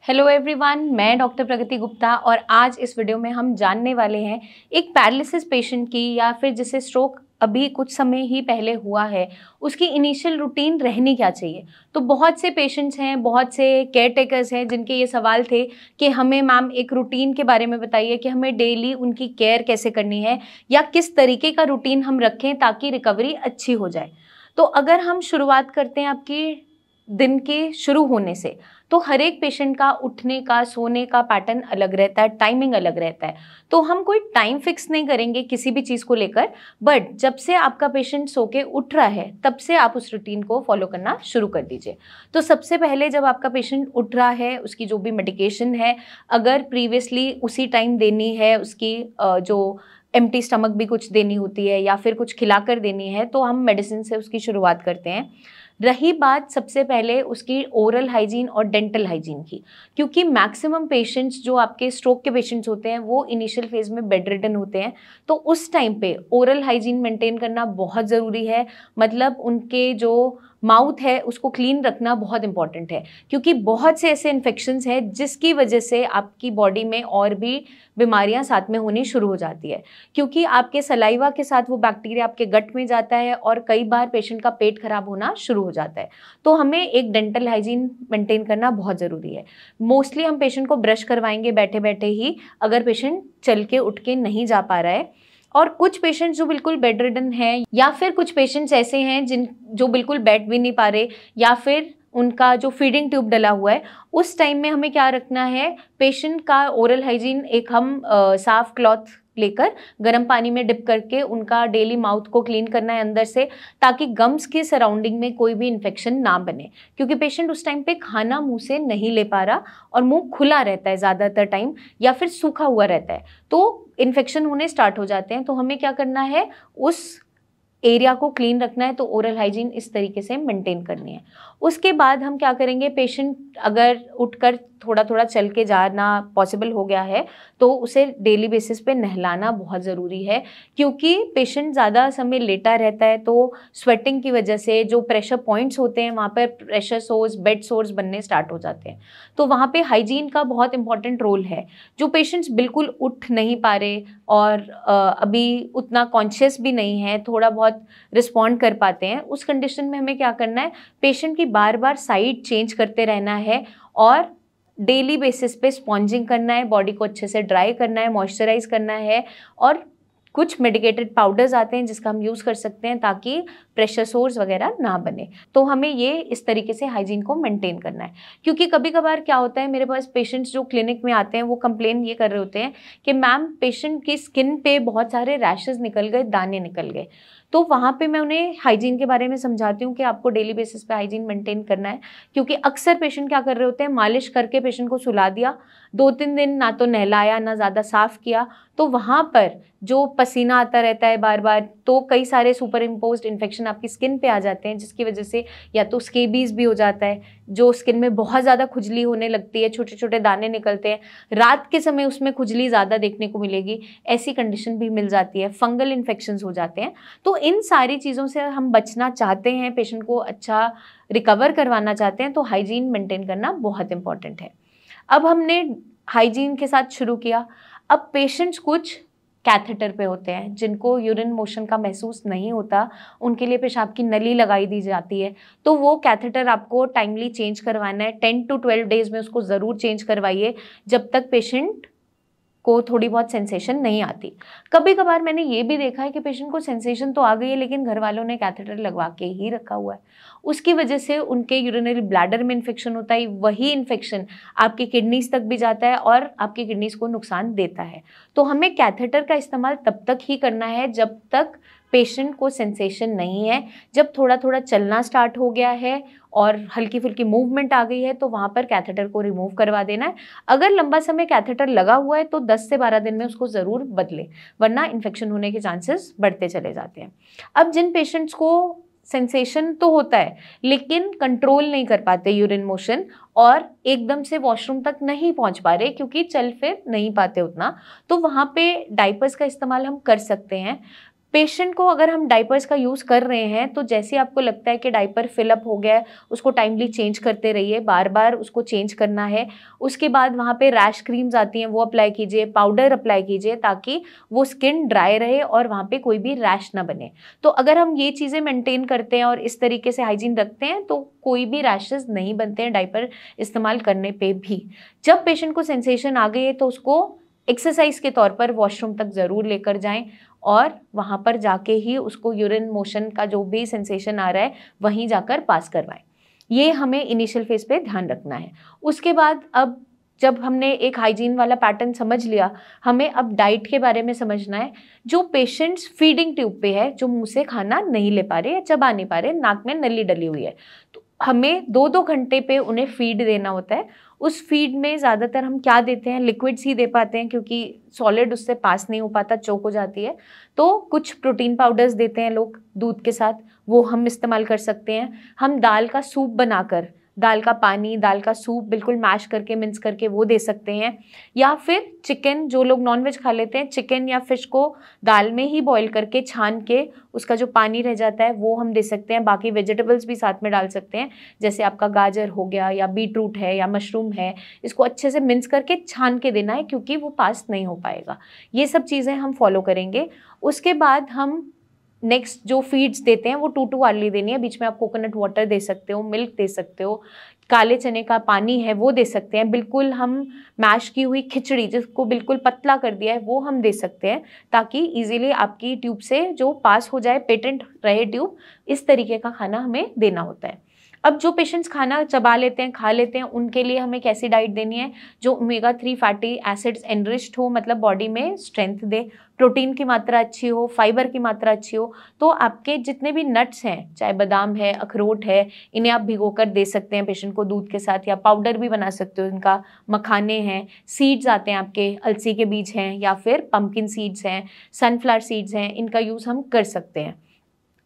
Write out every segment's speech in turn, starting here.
Hello everyone, मैं doctor प्रगति गुप्ता और आज इस वीडियो में हम जानने वाले हैं एक पैरालिसिस पेशेंट की या फिर जिसे स्ट्रोक अभी कुछ समय ही पहले हुआ है उसकी इनिशियल रूटीन रहनी क्या चाहिए। तो बहुत से पेशेंट्स हैं, बहुत से केयर टेकर्स हैं जिनके ये सवाल थे कि हमें मैम एक रूटीन के बारे में बताइए कि हमें डेली उनकी केयर कैसे करनी है या किस तरीके का रूटीन हम रखें ताकि रिकवरी अच्छी हो जाए। तो अगर हम शुरुआत करते हैं आपकी दिन के शुरू होने से, तो हर एक पेशेंट का उठने का सोने का पैटर्न अलग रहता है, टाइमिंग अलग रहता है। तो हम कोई टाइम फिक्स नहीं करेंगे किसी भी चीज़ को लेकर, बट जब से आपका पेशेंट सो के उठ रहा है तब से आप उस रूटीन को फॉलो करना शुरू कर दीजिए। तो सबसे पहले जब आपका पेशेंट उठ रहा है, उसकी जो भी मेडिकेशन है अगर प्रीवियसली उसी टाइम देनी है, उसकी जो एम्प्टी स्टमक भी कुछ देनी होती है या फिर कुछ खिलाकर देनी है, तो हम मेडिसिन से उसकी शुरुआत करते हैं। रही बात सबसे पहले उसकी ओरल हाइजीन और डेंटल हाइजीन की, क्योंकि मैक्सिमम पेशेंट्स जो आपके स्ट्रोक के पेशेंट्स होते हैं वो इनिशियल फेज में बेड रिडन होते हैं, तो उस टाइम पे ओरल हाइजीन मेंटेन करना बहुत ज़रूरी है। मतलब उनके जो माउथ है उसको क्लीन रखना बहुत इंपॉर्टेंट है, क्योंकि बहुत से ऐसे इन्फेक्शंस हैं जिसकी वजह से आपकी बॉडी में और भी बीमारियां साथ में होनी शुरू हो जाती है, क्योंकि आपके सलाइवा के साथ वो बैक्टीरिया आपके गट में जाता है और कई बार पेशेंट का पेट खराब होना शुरू हो जाता है। तो हमें एक डेंटल हाइजीन मेंटेन करना बहुत ज़रूरी है। मोस्टली हम पेशेंट को ब्रश करवाएंगे बैठे बैठे ही, अगर पेशेंट चल के उठ के नहीं जा पा रहा है। और कुछ पेशेंट्स जो बिल्कुल बेड रिडन हैं या फिर कुछ पेशेंट्स ऐसे हैं जो बिल्कुल बैठ भी नहीं पा रहे या फिर उनका जो फीडिंग ट्यूब डला हुआ है, उस टाइम में हमें क्या रखना है, पेशेंट का ओरल हाइजीन एक हम साफ क्लॉथ लेकर गर्म पानी में डिप करके उनका डेली माउथ को क्लीन करना है अंदर से, ताकि गम्स के सराउंडिंग में कोई भी इन्फेक्शन ना बने, क्योंकि पेशेंट उस टाइम पे खाना मुंह से नहीं ले पा रहा और मुंह खुला रहता है ज़्यादातर टाइम या फिर सूखा हुआ रहता है, तो इन्फेक्शन होने स्टार्ट हो जाते हैं। तो हमें क्या करना है, उस एरिया को क्लीन रखना है, तो ओरल हाइजीन इस तरीके से मेंटेन करनी है। उसके बाद हम क्या करेंगे, पेशेंट अगर उठकर थोड़ा थोड़ा चल के जाना पॉसिबल हो गया है तो उसे डेली बेसिस पे नहलाना बहुत ज़रूरी है, क्योंकि पेशेंट ज़्यादा समय लेटा रहता है तो स्वेटिंग की वजह से जो प्रेशर पॉइंट्स होते हैं वहाँ पर प्रेशर सोर्स, बेड सोर्स बनने स्टार्ट हो जाते हैं। तो वहाँ पे हाइजीन का बहुत इंपॉर्टेंट रोल है। जो पेशेंट्स बिल्कुल उठ नहीं पा रहे और अभी उतना कॉन्शियस भी नहीं है, थोड़ा बहुत रिस्पॉन्ड कर पाते हैं, उस कंडीशन में हमें क्या करना है, पेशेंट की बार बार साइड चेंज करते रहना है और डेली बेसिस पे स्पॉन्जिंग करना है, बॉडी को अच्छे से ड्राई करना है, मॉइस्चराइज करना है। और कुछ मेडिकेटेड पाउडर्स आते हैं जिसका हम यूज़ कर सकते हैं ताकि प्रेशर सोर्स वगैरह ना बने। तो हमें ये इस तरीके से हाइजीन को मेंटेन करना है, क्योंकि कभी कभार क्या होता है, मेरे पास पेशेंट्स जो क्लिनिक में आते हैं वो कंप्लेन ये कर रहे होते हैं कि मैम पेशेंट की स्किन पे बहुत सारे रैशेस निकल गए, दाने निकल गए। तो वहाँ पे मैं उन्हें हाइजीन के बारे में समझाती हूँ कि आपको डेली बेसिस पे हाइजीन मेंटेन करना है, क्योंकि अक्सर पेशेंट क्या कर रहे होते हैं, मालिश करके पेशेंट को सुला दिया, 2-3 दिन ना तो नहलाया ना ज़्यादा साफ़ किया, तो वहाँ पर जो पसीना आता रहता है बार बार, तो कई सारे सुपर इम्पोज्ड इन्फेक्शन आपकी स्किन पे आ जाते हैं, जिसकी वजह से या तो स्केबीज भी हो जाता है, जो स्किन में बहुत ज़्यादा खुजली होने लगती है, छोटे छोटे दाने निकलते हैं, रात के समय उसमें खुजली ज़्यादा देखने को मिलेगी, ऐसी कंडीशन भी मिल जाती है, फंगल इन्फेक्शंस हो जाते हैं। तो इन सारी चीज़ों से हम बचना चाहते हैं, पेशेंट को अच्छा रिकवर करवाना चाहते हैं, तो हाइजीन मेंटेन करना बहुत इंपॉर्टेंट है। अब हमने हाइजीन के साथ शुरू किया। अब पेशेंट्स कुछ कैथेटर पे होते हैं जिनको यूरिन मोशन का महसूस नहीं होता, उनके लिए पेशाब की नली लगाई दी जाती है, तो वो कैथेटर आपको टाइमली चेंज करवाना है। 10 to 12 डेज में उसको ज़रूर चेंज करवाइए जब तक पेशेंट को थोड़ी बहुत सेंसेशन नहीं आती। कभी कभार मैंने ये भी देखा है कि पेशेंट को सेंसेशन तो आ गई है लेकिन घर वालों ने कैथेटर लगवा के ही रखा हुआ है, उसकी वजह से उनके यूरिनरी ब्लैडर में इन्फेक्शन होता है, वही इन्फेक्शन आपकी किडनीज तक भी जाता है और आपकी किडनीज को नुकसान देता है। तो हमें कैथेटर का इस्तेमाल तब तक ही करना है जब तक पेशेंट को सेंसेशन नहीं है। जब थोड़ा थोड़ा चलना स्टार्ट हो गया है और हल्की फुल्की मूवमेंट आ गई है तो वहाँ पर कैथेटर को रिमूव करवा देना है। अगर लंबा समय कैथेटर लगा हुआ है तो 10 से 12 दिन में उसको ज़रूर बदलें, वरना इन्फेक्शन होने के चांसेस बढ़ते चले जाते हैं। अब जिन पेशेंट्स को सेंसेशन तो होता है लेकिन कंट्रोल नहीं कर पाते यूरिन मोशन और एकदम से वॉशरूम तक नहीं पहुंच पा रहे क्योंकि चल फिर नहीं पाते उतना, तो वहाँ पे डाइपर्स का इस्तेमाल हम कर सकते हैं। पेशेंट को अगर हम डाइपर्स का यूज़ कर रहे हैं तो जैसे आपको लगता है कि डाइपर फिलअप हो गया है, उसको टाइमली चेंज करते रहिए, बार बार उसको चेंज करना है। उसके बाद वहाँ पे रैश क्रीम्स आती हैं वो अप्लाई कीजिए, पाउडर अप्लाई कीजिए ताकि वो स्किन ड्राई रहे और वहाँ पे कोई भी रैश ना बने। तो अगर हम ये चीज़ें मेंटेन करते हैं और इस तरीके से हाइजीन रखते हैं तो कोई भी रैशेस नहीं बनते हैं डाइपर इस्तेमाल करने पे भी। जब पेशेंट को सेंसेशन आ गई है तो उसको एक्सरसाइज के तौर पर वॉशरूम तक ज़रूर लेकर जाएं और वहाँ पर जाके ही उसको यूरिन मोशन का जो भी सेंसेशन आ रहा है वहीं जाकर पास करवाएं। ये हमें इनिशियल फेज पे ध्यान रखना है। उसके बाद अब जब हमने एक हाइजीन वाला पैटर्न समझ लिया, हमें अब डाइट के बारे में समझना है। जो पेशेंट्स फीडिंग ट्यूब पे है, जो मुंह से खाना नहीं ले पा रहे या चबा नहीं पा रहे, नाक में नली डली हुई है, तो हमें 2-2 घंटे पे उन्हें फीड देना होता है। उस फीड में ज़्यादातर हम क्या देते हैं, लिक्विड्स ही दे पाते हैं क्योंकि सॉलिड उससे पास नहीं हो पाता, चोक हो जाती है। तो कुछ प्रोटीन पाउडर्स देते हैं लोग दूध के साथ, वो हम इस्तेमाल कर सकते हैं। हम दाल का सूप बनाकर, दाल का पानी, दाल का सूप बिल्कुल मैश करके, मिक्स करके वो दे सकते हैं। या फिर चिकन, जो लोग नॉनवेज खा लेते हैं, चिकन या फिश को दाल में ही बॉईल करके छान के उसका जो पानी रह जाता है वो हम दे सकते हैं। बाकी वेजिटेबल्स भी साथ में डाल सकते हैं, जैसे आपका गाजर हो गया या बीट रूट है या मशरूम है, इसको अच्छे से मिक्स करके छान के देना है क्योंकि वो पास नहीं हो पाएगा। ये सब चीज़ें हम फॉलो करेंगे। उसके बाद हम नेक्स्ट जो फीड्स देते हैं वो 2-2 वाली देनी है। बीच में आप कोकोनट वाटर दे सकते हो, मिल्क दे सकते हो, काले चने का पानी है वो दे सकते हैं। बिल्कुल हम मैश की हुई खिचड़ी जिसको बिल्कुल पतला कर दिया है वो हम दे सकते हैं ताकि इजीली आपकी ट्यूब से जो पास हो जाए, पेटेंट रहे ट्यूब, इस तरीके का खाना हमें देना होता है। अब जो पेशेंट्स खाना चबा लेते हैं, खा लेते हैं, उनके लिए हमें कैसी डाइट देनी है जो ओमेगा 3 फैटी एसिड्स एनरिच्ड हो, मतलब बॉडी में स्ट्रेंथ दे, प्रोटीन की मात्रा अच्छी हो, फाइबर की मात्रा अच्छी हो। तो आपके जितने भी नट्स हैं, चाहे बादाम है, अखरोट है, इन्हें आप भिगोकर दे सकते हैं पेशेंट को दूध के साथ, या पाउडर भी बना सकते हो इनका। मखाने हैं, सीड्स आते हैं आपके, अलसी के बीज हैं या फिर पंपकिन सीड्स हैं, सनफ्लावर सीड्स हैं, इनका यूज़ हम कर सकते हैं।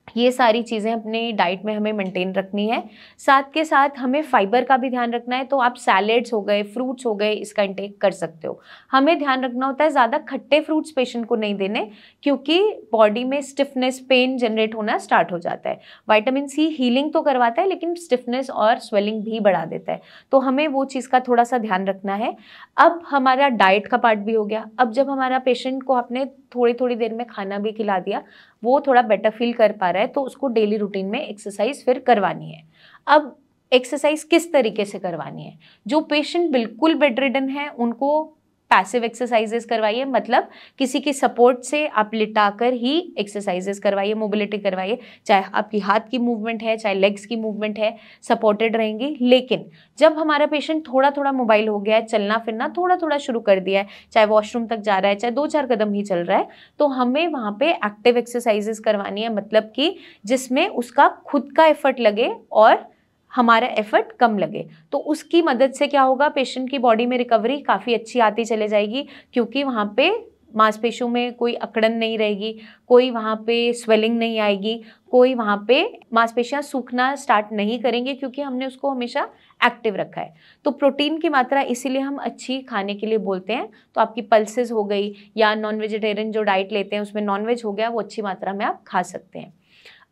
ये सारी चीज़ें अपनी डाइट में हमें मेंटेन रखनी है। साथ के साथ हमें फाइबर का भी ध्यान रखना है, तो आप सैलेड्स हो गए, फ्रूट्स हो गए, इसका इंटेक कर सकते हो। हमें ध्यान रखना होता है ज़्यादा खट्टे फ्रूट्स पेशेंट को नहीं देने क्योंकि बॉडी में स्टिफनेस, पेन जनरेट होना स्टार्ट हो जाता है। विटामिन सी हीलिंग तो करवाता है लेकिन स्टिफनेस और स्वेलिंग भी बढ़ा देता है, तो हमें वो चीज़ का थोड़ा सा ध्यान रखना है। अब हमारा डाइट का पार्ट भी हो गया। अब जब हमारा पेशेंट को आपने थोड़ी थोड़ी देर में खाना भी खिला दिया, वो थोड़ा बेटर फील कर पा रहा है, तो उसको डेली रूटीन में एक्सरसाइज फिर करवानी है। अब एक्सरसाइज किस तरीके से करवानी है? जो पेशेंट बिल्कुल बेड रिडन है उनको पैसिव एक्सरसाइजेस करवाइए, मतलब किसी की सपोर्ट से आप लिटाकर ही एक्सरसाइजेस करवाइए, मोबिलिटी करवाइए। चाहे आपकी हाथ की मूवमेंट है, चाहे लेग्स की मूवमेंट है, सपोर्टेड रहेंगी। लेकिन जब हमारा पेशेंट थोड़ा थोड़ा मोबाइल हो गया है, चलना फिरना थोड़ा थोड़ा शुरू कर दिया है, चाहे वॉशरूम तक जा रहा है, चाहे 2-4 कदम ही चल रहा है, तो हमें वहाँ पे एक्टिव एक्सरसाइजेस करवानी है, मतलब कि जिसमें उसका खुद का एफर्ट लगे और हमारा एफर्ट कम लगे। तो उसकी मदद से क्या होगा, पेशेंट की बॉडी में रिकवरी काफ़ी अच्छी आती चले जाएगी क्योंकि वहाँ पे मांसपेशियों में कोई अकड़न नहीं रहेगी, कोई वहाँ पे स्वेलिंग नहीं आएगी, कोई वहाँ पे मांसपेशियाँ सूखना स्टार्ट नहीं करेंगे क्योंकि हमने उसको हमेशा एक्टिव रखा है। तो प्रोटीन की मात्रा इसीलिए हम अच्छी खाने के लिए बोलते हैं। तो आपकी पल्सेस हो गई या नॉन वेजिटेरियन जो डाइट लेते हैं उसमें नॉनवेज हो गया, वो अच्छी मात्रा में आप खा सकते हैं।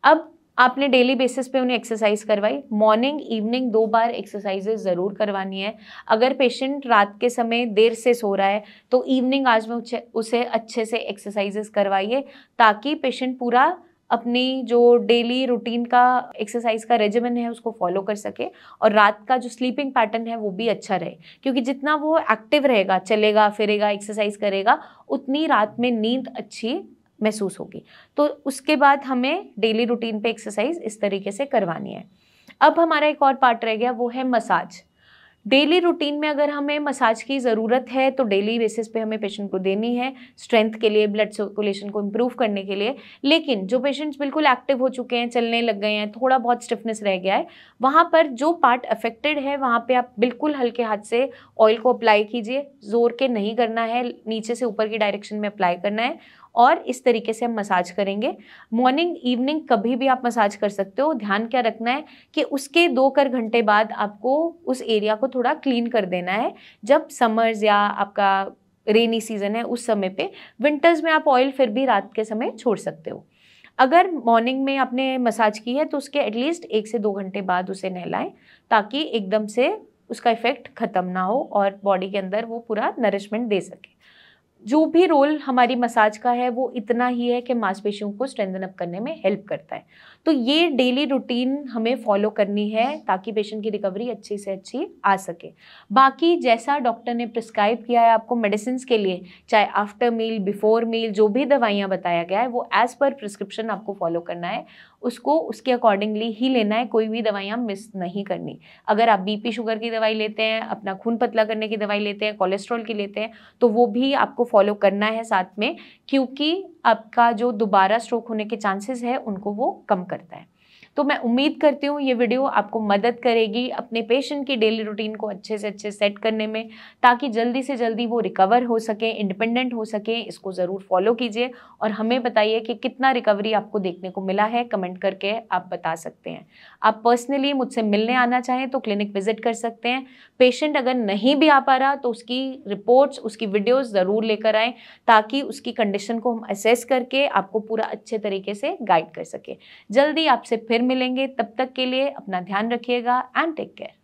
अब आपने डेली बेसिस पे उन्हें एक्सरसाइज करवाई, मॉर्निंग इवनिंग 2 बार एक्सरसाइजेज ज़रूर करवानी है। अगर पेशेंट रात के समय देर से सो रहा है तो इवनिंग आज में उसे अच्छे से एक्सरसाइजेज करवाइए ताकि पेशेंट पूरा अपनी जो डेली रूटीन का एक्सरसाइज का रेजिमेंट है उसको फॉलो कर सके और रात का जो स्लीपिंग पैटर्न है वो भी अच्छा रहे, क्योंकि जितना वो एक्टिव रहेगा, चलेगा फिरेगा, एक्सरसाइज करेगा, उतनी रात में नींद अच्छी महसूस होगी। तो उसके बाद हमें डेली रूटीन पे एक्सरसाइज इस तरीके से करवानी है। अब हमारा एक और पार्ट रह गया, वो है मसाज। डेली रूटीन में अगर हमें मसाज की ज़रूरत है तो डेली बेसिस पे हमें पेशेंट को देनी है, स्ट्रेंथ के लिए, ब्लड सर्कुलेशन को इम्प्रूव करने के लिए। लेकिन जो पेशेंट्स बिल्कुल एक्टिव हो चुके हैं, चलने लग गए हैं, थोड़ा बहुत स्टिफनेस रह गया है, वहाँ पर जो पार्ट अफेक्टेड है वहाँ पे आप बिल्कुल हल्के हाथ से ऑयल को अप्लाई कीजिए। ज़ोर के नहीं करना है, नीचे से ऊपर की डायरेक्शन में अप्लाई करना है और इस तरीके से हम मसाज करेंगे। मॉर्निंग इवनिंग कभी भी आप मसाज कर सकते हो। ध्यान क्या रखना है कि उसके 2 घंटे बाद आपको उस एरिया को थोड़ा क्लीन कर देना है। जब समर्स या आपका रेनी सीजन है उस समय पे। विंटर्स में आप ऑयल फिर भी रात के समय छोड़ सकते हो। अगर मॉर्निंग में आपने मसाज की है तो उसके एटलीस्ट 1 से 2 घंटे बाद उसे नहलाएं, ताकि एकदम से उसका इफेक्ट खत्म ना हो और बॉडी के अंदर वो पूरा नरिशमेंट दे सके। जो भी रोल हमारी मसाज का है वो इतना ही है कि मांसपेशियों को स्ट्रेंथन अप करने में हेल्प करता है। तो ये डेली रूटीन हमें फॉलो करनी है ताकि पेशेंट की रिकवरी अच्छी से अच्छी आ सके। बाकी जैसा डॉक्टर ने प्रिस्क्राइब किया है आपको मेडिसिन के लिए, चाहे आफ्टर मील, बिफोर मील, जो भी दवाइयाँ बताया गया है वो एज पर प्रिस्क्रिप्शन आपको फॉलो करना है, उसको उसके अकॉर्डिंगली ही लेना है, कोई भी दवाइयाँ मिस नहीं करनी। अगर आप बीपी शुगर की दवाई लेते हैं, अपना खून पतला करने की दवाई लेते हैं, कोलेस्ट्रॉल की लेते हैं, तो वो भी आपको फॉलो करना है साथ में, क्योंकि आपका जो दोबारा स्ट्रोक होने के चांसेस है उनको वो कम करता है। तो मैं उम्मीद करती हूँ ये वीडियो आपको मदद करेगी अपने पेशेंट की डेली रूटीन को अच्छे से अच्छे सेट करने में, ताकि जल्दी से जल्दी वो रिकवर हो सके, इंडिपेंडेंट हो सके। इसको ज़रूर फॉलो कीजिए और हमें बताइए कि कितना रिकवरी आपको देखने को मिला है, कमेंट करके आप बता सकते हैं। आप पर्सनली मुझसे मिलने आना चाहें तो क्लिनिक विजिट कर सकते हैं। पेशेंट अगर नहीं भी आ पा रहा तो उसकी रिपोर्ट्स, उसकी वीडियोज़ ज़रूर लेकर आएँ, ताकि उसकी कंडीशन को हम असेस करके आपको पूरा अच्छे तरीके से गाइड कर सके। जल्दी आपसे फिर मिलेंगे, तब तक के लिए अपना ध्यान रखिएगा एंड टेक केयर।